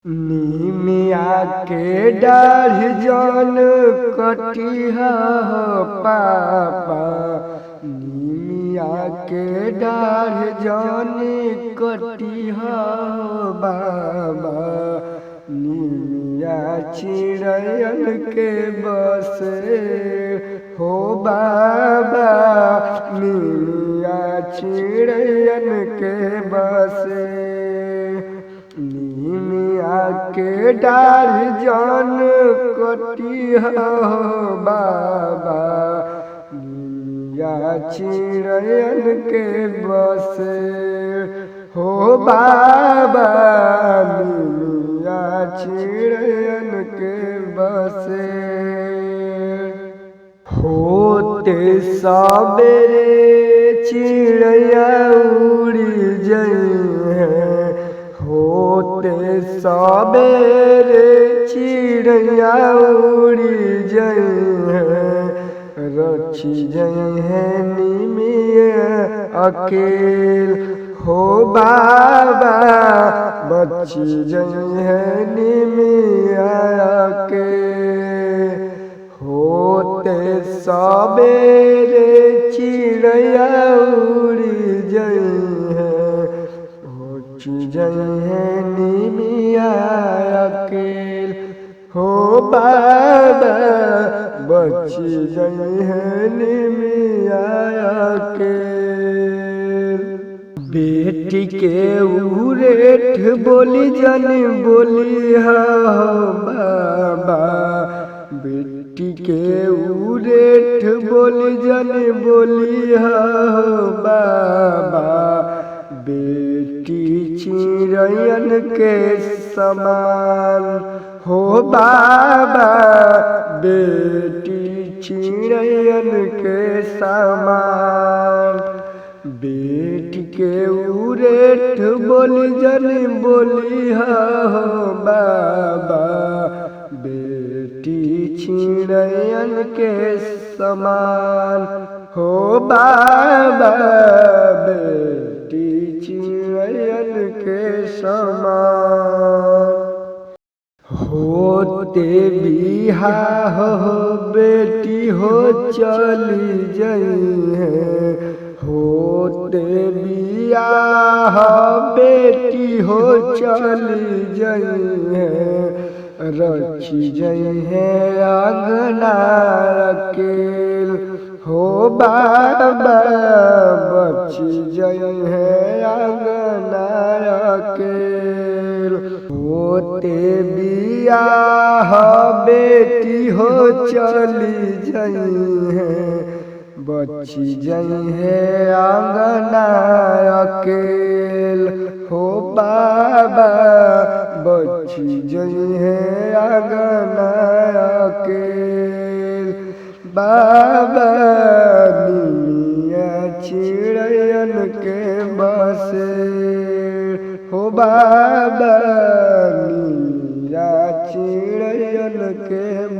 निमिया के डाढ़ जौन कटिहा हो पापा। निमिया के डाढ़ जौन कटिहा हो बाबा। निमिया चिड़ैन के बसे हो बाबा। निमिया चिड़ैन के बसे। निमिया के डाढ़ जौन कटिहा हो बाबा। निमिया चिड़ैन के बसे हो बाबा। निमिया चिड़ैन के बसे। होते सबेरे चिड़ैया उड़ी जइहे। होते सबेरे चिड़ैया उड़ी जइहे। रची जइहे निमिया अकेल हो बाबा। बची जइहे निमिया अकेल। होते सबेरे चिड़ैया उड़ी जइहे। जइहे निमिया अकेल हो बाबा। बची जइहे निमिया अकेल। बेटी के उरेठ बोली जन बोली हो बाबा। बेटी के उरेठ बोली जन बोली हो बाबा। बेटी चिड़ैन के समान हो बाबा। बेटी चिड़ैन के समान। बेटी के उरेठ बोली जन बोली हो बाबा। बेटी चिड़ैन के समान हो बाबा। बेटी चिड़ैन के समान। होते बियाह हो बेटी हो चली जइहे। होते बियाह बेटी हो चली जइहे। रची जइहे अंगना अकेल हो बाबा। बची जइहे अंगना अकेल। होते बियाह बेटी हो चली जइहे। बची जइहे अंगना अकेल हो बाबा। बची जइहे अंगना अकेल बाबा। निमिया चिड़ैन के बसे हो बाबा। निमिया चिड़ैन के